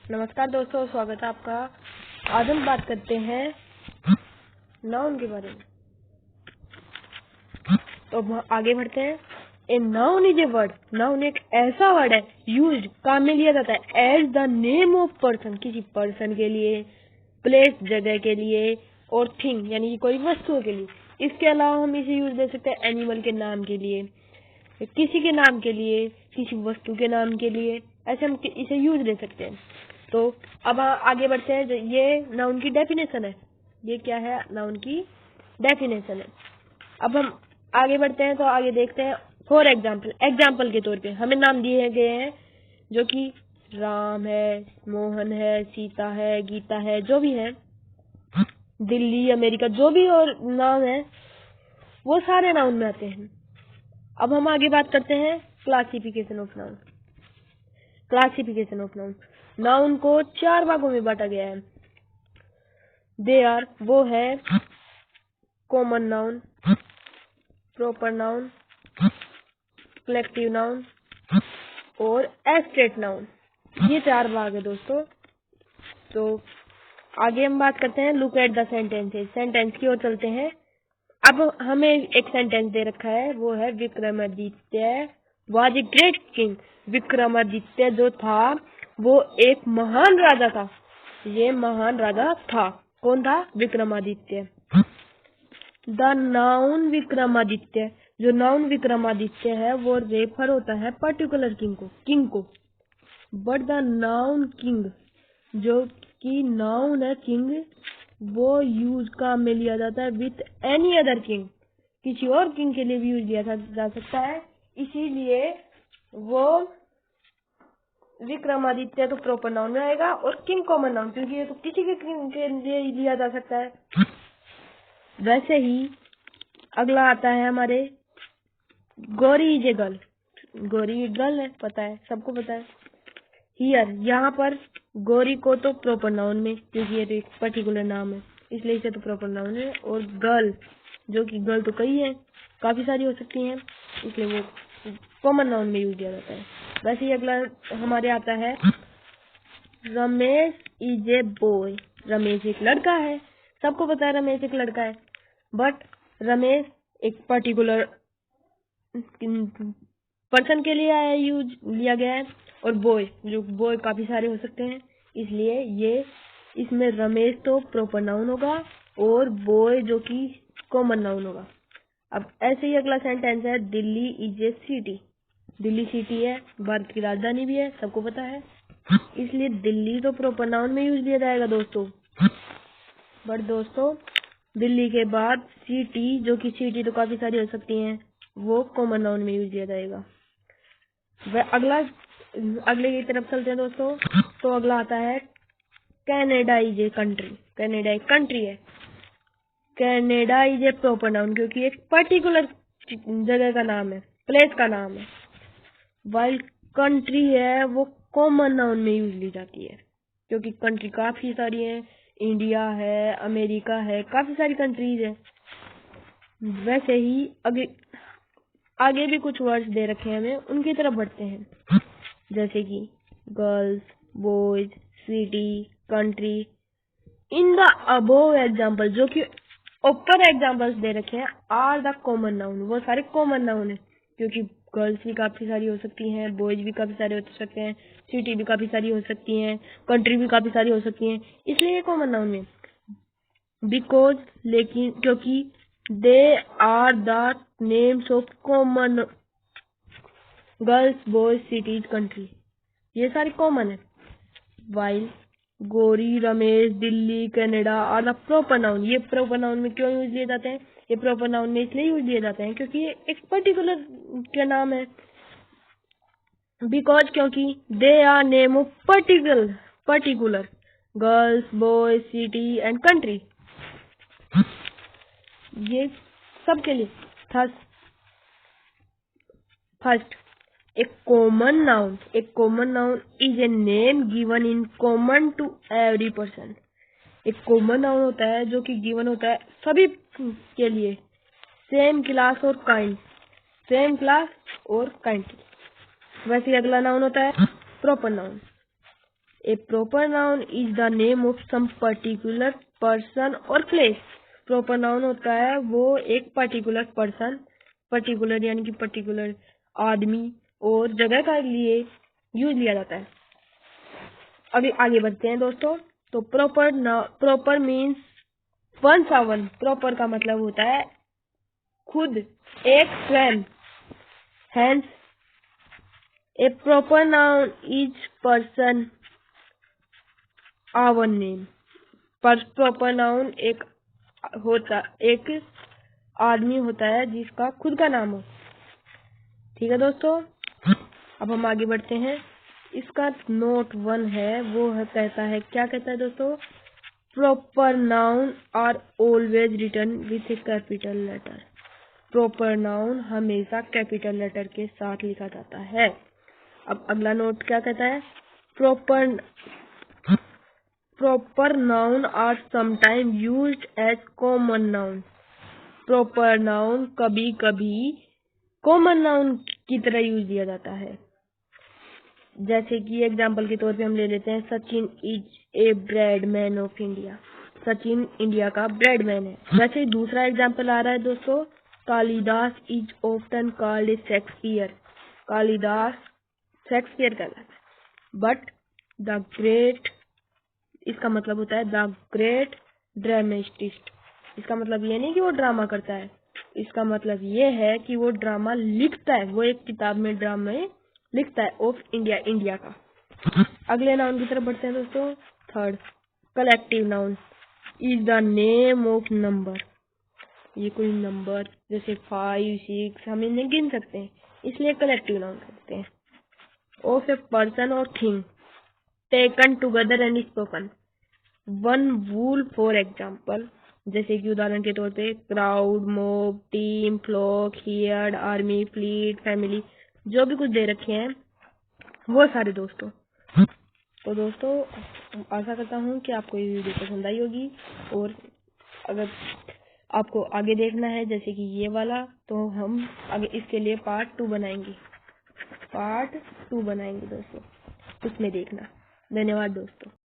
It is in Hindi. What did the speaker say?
नमस्कार दोस्तों, स्वागत है आपका। आज हम बात करते हैं नाउन के बारे में। तो हम आगे बढ़ते हैं। A noun is a word. Noun एक ऐसा वर्ड है यूज्ड काम में लिया जाता है as the name of person, किसी पर्सन के लिए, प्लेस जगह के लिए, और थिंग यानी कि कोई वस्तु के लिए। इसके अलावा हम इसे यूज दे सकते हैं एनिमल के नाम के लिए, किसी के नाम के लिए, किसी वस्तु के नाम के लिए। ऐसे हम इसे यूज दे सकते हैं। तो अब आगे बढ़ते हैं। ये नाउन की डेफिनेशन है। ये क्या है? नाउन की डेफिनेशन है। अब हम आगे बढ़ते हैं तो आगे देखते हैं। फॉर एग्जाम्पल के तौर पे हमें नाम दिए गए हैं जो कि राम है, मोहन है, सीता है, गीता है, जो भी है, दिल्ली, अमेरिका, जो भी और नाम है वो सारे नाउन में आते हैं। अब हम आगे बात करते हैं classification of noun. Classification of noun. Noun को 4 भागों में बांटा गया है। दे आर, वो है common noun, proper noun, collective noun और एब्स्ट्रैक्ट नाउन। ये 4 भाग है दोस्तों। तो आगे हम बात करते हैं look at the sentences. Sentence की ओर चलते हैं। अब हमें एक सेंटेंस दे रखा है, वो है Vikramaditya was a great king. Vikramaditya जो था वो एक महान राजा था। ये महान राजा था। कौन था? विक्रमादित्य। द नाउन विक्रमादित्य, जो नाउन विक्रमादित्य है वो रेफर होता है पर्टिकुलर किंग को। बट द नाउन किंग, जो कि नाउन है किंग, वो यूज काम में लिया जाता है विथ एनी अदर किंग। किसी और किंग के लिए भी यूज लिया जा सकता है। इसीलिए वो विक्रमादित्य तो प्रॉपर नाउन में आएगा और किंग कॉमन नाउन, क्योंकि ये तो किसी के किंग के लिए लिया जा सकता है। वैसे ही अगला आता है हमारे Gauri is a girl. Gauri girl है, पता है, सबको पता है। हियर, यहाँ पर गौरी को तो प्रॉपर नाउन में, क्योंकि ये तो एक पर्टिकुलर नाम है इसलिए इसे तो प्रॉपर नाउन है। और गर्ल, जो कि गर्ल तो कई है, काफी सारी हो सकती हैं, इसलिए वो कॉमन नाउन में यूज किया जाता है। वैसे ही अगला हमारे आता है Ramesh is a boy. Ramesh एक लड़का है, सबको पता है रमेश एक लड़का है। बट रमेश एक पर्टिकुलर पर्सन के लिए यूज लिया गया है। और बॉय, जो बॉय काफी सारे हो सकते हैं, इसलिए ये इसमें रमेश तो प्रॉपर नाउन होगा और बॉय जो कि कॉमन नाउन होगा। अब ऐसे ही अगला सेंटेंस है Delhi is a city. Delhi city है, भारत की राजधानी भी है, सबको पता है, इसलिए दिल्ली तो प्रॉपर नाउन में यूज लिया जाएगा दोस्तों। बट दोस्तों दिल्ली के बाद सिटी, जो कि सिटी तो काफी सारी हो सकती हैं, वो कॉमन नाउन में यूज लिया जाएगा। अगले की तरफ चलते हैं दोस्तों। तो अगला आता है Canada is a country. Canada एक कंट्री है। Canada is a proper noun, क्योंकि एक पर्टिकुलर जगह का नाम है, प्लेस का नाम है। वाइल कंट्री है वो कॉमन नाउन में यूज ली जाती है, क्योंकि कंट्री काफी सारी है, इंडिया है, अमेरिका है, काफी सारी कंट्रीज है। वैसे ही आगे भी कुछ वर्ड्स दे रखे हैं हमें, उनकी तरफ बढ़ते हैं। जैसे कि girls, boys, city, country. In the above example, जो कि ऊपर एग्जाम्पल्स दे रखे हैं, आर द कॉमन नाउन, वो सारे कॉमन नाउन है, क्योंकि गर्ल्स भी काफी सारी हो सकती हैं, बॉयज भी काफी सारे हो सकते हैं, सिटी भी काफी सारी हो सकती हैं, कंट्री भी काफी सारी हो सकती हैं, इसलिए ये कॉमन नाउन है। बिकॉज, लेकिन, क्योंकि they are the names of common girls, boys, cities, country, ये सारी कॉमन है। While Gauri, Ramesh, Delhi, Canada are the proper noun. ये प्रॉपर नाउन में क्यों यूज लिए जाते हैं? ये प्रॉपर नाउन में इसलिए यूज लिए जाते हैं क्योंकि ये एक पर्टिकुलर का नाम है। बिकॉज, क्योंकि they are name of particular girls, boys, city and country, ये सबके लिए। फर्स्ट, एक common noun is a name given in common to every person. एक कॉमन नाउन होता है जो कि गिवन होता है सभी के लिए, सेम क्लास और काइंड। वैसे अगला नाउन होता है proper noun. A proper noun is the name of some particular person और प्लेस। प्रॉपर नाउन होता है वो एक पर्टिकुलर पर्सन, पर्टिकुलर यानी कि पर्टिकुलर आदमी और जगह का लिए यूज लिया जाता है। अभी आगे बढ़ते हैं दोस्तों। तो प्रॉपर मीन्स वन। प्रॉपर का मतलब होता है खुद, एक स्वयं। Hence a proper noun is person our name. पर प्रॉपर नाउन एक आदमी होता है जिसका खुद का नाम हो। ठीक है दोस्तों, अब हम आगे बढ़ते हैं। इसका नोट 1 है, वो कहता है, क्या कहता है दोस्तों? Proper noun are always written with a capital letter. Proper noun हमेशा कैपिटल लेटर के साथ लिखा जाता है। अब अगला नोट क्या कहता है? Proper noun are sometime used as common noun. Proper noun कभी कभी कॉमन नाउन की तरह यूज किया जाता है। जैसे कि एग्जाम्पल के तौर पे हम ले लेते हैं, Sachin is a Bradman of India. Sachin India का ब्रेडमैन है। वैसे दूसरा एग्जाम्पल आ रहा है दोस्तों, Kalidas is often called a Shakespeare. Kalidas Shakespeare कहलाता है। बट द ग्रेट, इसका मतलब होता है द ग्रेट ड्रामेटिस्ट। इसका मतलब ये नहीं कि वो ड्रामा करता है, इसका मतलब ये है कि वो ड्रामा लिखता है, वो एक किताब में ड्रामा लिखता है ऑफ इंडिया, इंडिया का। अगले नाउन की तरफ बढ़ते हैं दोस्तों। Third, collective noun is the name of number. ये कोई नंबर जैसे 5, 6 हम इन्हें गिन सकते हैं, इसलिए कलेक्टिव नाउन कहते हैं। ऑफ ए पर्सन और thing taken together and spoken. One whole for example, जैसे कि उदाहरण के तौर पे crowd, mob, team, flock, herd, army, fleet, family, जो भी कुछ दे रखे हैं वो सारे दोस्तों। तो दोस्तों आशा करता हूँ कि आपको ये वीडियो पसंद आई होगी, और अगर आपको आगे देखना है जैसे कि ये वाला, तो हम आगे इसके लिए पार्ट 2 बनाएंगे। पार्ट 2 बनाएंगे दोस्तों, उसमें देखना। धन्यवाद दोस्तों।